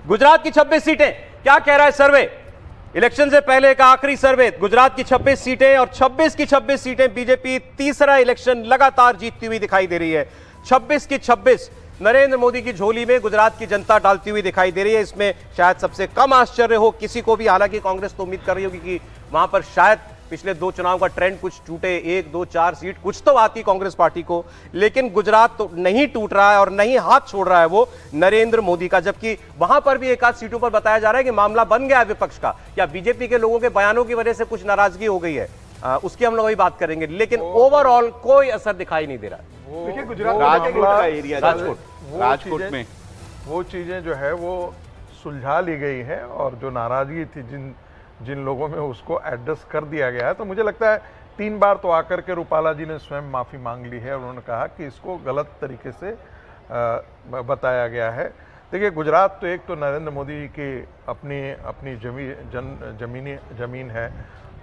गुजरात की 26 सीटें, क्या कह रहा है सर्वे? इलेक्शन से पहले का आखिरी सर्वे, गुजरात की 26 सीटें और 26 की 26 सीटें बीजेपी तीसरा इलेक्शन लगातार जीतती हुई दिखाई दे रही है। 26 की 26 नरेंद्र मोदी की झोली में गुजरात की जनता डालती हुई दिखाई दे रही है। इसमें शायद सबसे कम आश्चर्य हो किसी को भी, हालांकि कांग्रेस तो उम्मीद कर रही होगी कि वहां पर शायद पिछले 2 चुनाव का ट्रेंड कुछ टूटे, 1, 2, 4 सीट कुछ तो आती कांग्रेस पार्टी को, लेकिन गुजरात तो नहीं टूट रहा है और नहीं हाथ छोड़ रहा है वो नरेंद्र मोदी का। जबकि वहां पर भी एक आध सीटों पर बताया जा रहा है कि मामला बन गया है विपक्ष का, या बीजेपी के लोगों के बयानों की वजह से कुछ नाराजगी हो गई है, उसकी हम लोग अभी बात करेंगे, लेकिन ओवरऑल कोई असर दिखाई नहीं दे रहा है। देखिए गुजरात राजकोट का एरिया, राजकोट में वो चीजें जो है वो सुलझा ली गई है और जो नाराजगी थी जिन लोगों में उसको एडजस्ट कर दिया गया है। तो मुझे लगता है 3 बार तो आकर के रूपाला जी ने स्वयं माफी मांग ली है और उन्होंने कहा कि इसको गलत तरीके से बताया गया है। देखिए गुजरात तो एक तो नरेंद्र मोदी की अपनी जमीन है,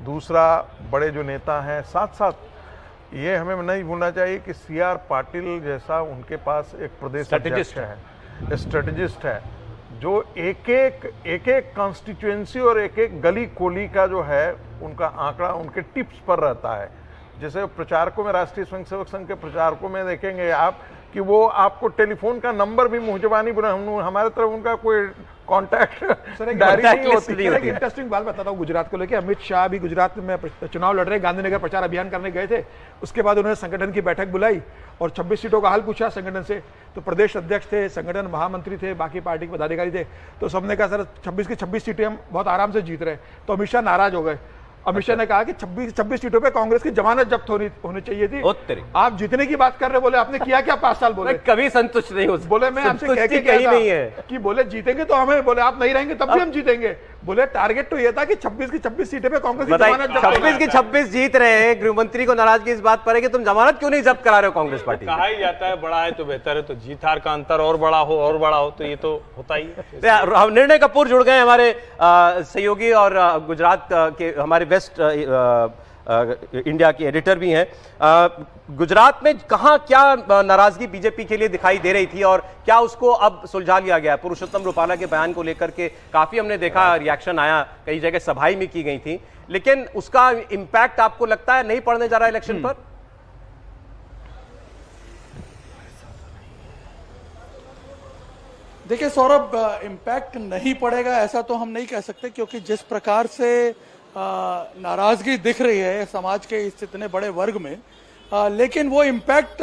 दूसरा बड़े जो नेता हैं, साथ साथ ये हमें नहीं भूलना चाहिए कि CR पाटिल जैसा उनके पास एक प्रदेश अध्यक्ष है, स्ट्रेटेजिस्ट है, जो एक एक कॉन्स्टिट्यूएंसी और एक एक गली कोली का जो है उनका आंकड़ा उनके टिप्स पर रहता है। जैसे प्रचारकों में, राष्ट्रीय स्वयंसेवक संघ के प्रचारकों में देखेंगे आप कि वो आपको टेलीफोन का नंबर भी मुंह जबानी बुला, हमारे तरफ उनका कोई कॉन्टैक्ट डायरी नहीं होती। एक इंटरेस्टिंग बात बताता हूँ गुजरात को लेकर। अमित शाह भी गुजरात में चुनाव लड़ रहे, गांधीनगर प्रचार अभियान करने गए थे। उसके बाद उन्होंने संगठन की बैठक बुलाई और 26 सीटों का हाल पूछा संगठन से। तो प्रदेश अध्यक्ष थे, संगठन महामंत्री थे, बाकी पार्टी के पदाधिकारी थे। तो सबने कहा सर 26 की 26 सीटें हम बहुत आराम से जीत रहे। तो अमित शाह नाराज हो गए। अमित शाह ने कहा कि 26 सीटों पे कांग्रेस की जमानत जब्त होनी चाहिए थी। आप जीतने की बात कर रहे, बोले आपने किया क्या 5 साल? बोले कभी संतुष्ट नहीं हो, बोले मैं आपसे कह के कहीं नहीं है कि बोले जीतेंगे तो हमें, बोले आप नहीं रहेंगे तब भी हम जीतेंगे। बोले टारगेट तो ये था कि 26 की 26 सीटें पे कांग्रेस की जमानत जब्त। 26 की 26 जीत रहे हैं, गृह मंत्री को नाराजगी इस बात पर है कि तुम जमानत क्यों नहीं जब्त करा रहे हो कांग्रेस पार्टी? कहा ही जाता है बड़ा है तो बेहतर है, तो जीत हार का अंतर और बड़ा हो तो ये तो होता ही है। निर्णय कपूर जुड़ गए हमारे सहयोगी और गुजरात के हमारे वेस्ट इंडिया के एडिटर भी हैं। गुजरात में कहां क्या नाराजगी बीजेपी के लिए दिखाई दे रही थी और क्या उसको अब सुलझा लिया गया? पुरुषोत्तम रूपाला के बयान को लेकर के काफी हमने देखा रिएक्शन आया, कई जगह सभाएं भी की गई थी, लेकिन उसका इंपैक्ट आपको लगता है नहीं पड़ने जा रहा इलेक्शन पर? देखिए सौरभ, इम्पैक्ट नहीं पड़ेगा ऐसा तो हम नहीं कह सकते, क्योंकि जिस प्रकार से नाराजगी दिख रही है समाज के इस इतने बड़े वर्ग में, लेकिन वो इम्पैक्ट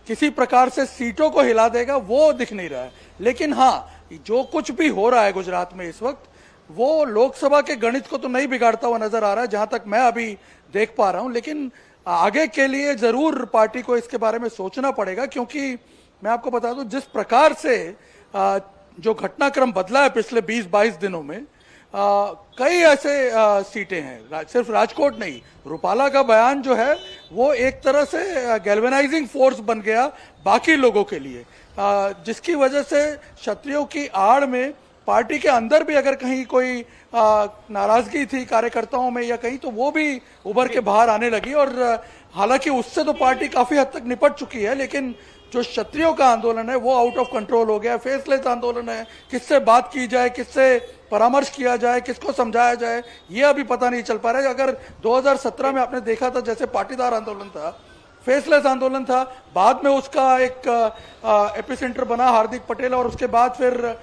किसी प्रकार से सीटों को हिला देगा वो दिख नहीं रहा है। लेकिन हाँ, जो कुछ भी हो रहा है गुजरात में इस वक्त, वो लोकसभा के गणित को तो नहीं बिगाड़ता हुआ नजर आ रहा है जहां तक मैं अभी देख पा रहा हूं। लेकिन आगे के लिए जरूर पार्टी को इसके बारे में सोचना पड़ेगा, क्योंकि मैं आपको बता दूं जिस प्रकार से जो घटनाक्रम बदला है पिछले 20-22 दिनों में, कई ऐसे सीटें हैं, सिर्फ राजकोट नहीं, रूपाला का बयान जो है वो एक तरह से गैल्वेनाइजिंग फोर्स बन गया बाकी लोगों के लिए, जिसकी वजह से क्षत्रियों की आड़ में पार्टी के अंदर भी अगर कहीं कोई नाराजगी थी कार्यकर्ताओं में या कहीं, तो वो भी उभर के बाहर आने लगी। और हालांकि उससे तो पार्टी काफी हद तक निपट चुकी है, लेकिन जो क्षत्रियों का आंदोलन है वो आउट ऑफ कंट्रोल हो गया, फेसलेस आंदोलन है। किससे बात की जाए, किससे परामर्श किया जाए, किसको समझाया जाए, ये अभी पता नहीं चल पा रहा है। अगर 2017 में आपने देखा था जैसे पाटीदार आंदोलन था, फेसलेस आंदोलन था, बाद में उसका एक एपिसेंटर बना हार्दिक पटेल, और उसके बाद फिर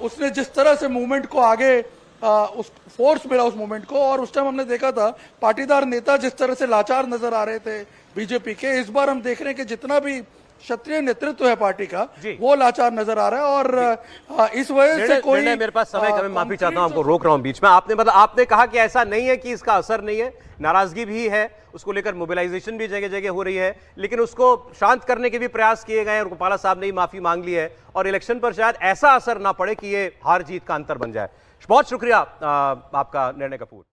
उसने जिस तरह से मूवमेंट को आगे उस फोर्स मिला उस मूवमेंट को, और उस टाइम हमने देखा था पाटीदार नेता जिस तरह से लाचार नजर आ रहे थे बीजेपी के। इस बार हम देख रहे हैं कि जितना भी क्षत्रिय नेतृत्व है पार्टी का वो लाचार नजर आ रहा है, और इस वजह से कोई मेरे पास समय कम, माफी चाहता हूं, आपको रोक रहा हूं बीच में। आपने कहा कि ऐसा नहीं है कि इसका असर नहीं है, नाराजगी भी है, उसको लेकर मोबिलाइजेशन भी जगह जगह हो रही है, लेकिन उसको शांत करने के भी प्रयास किए गए और गोपाला साहब ने ही माफी मांग ली है, और इलेक्शन पर शायद ऐसा असर ना पड़े कि ये हार जीत का अंतर बन जाए। बहुत शुक्रिया आपका निर्णय कपूर।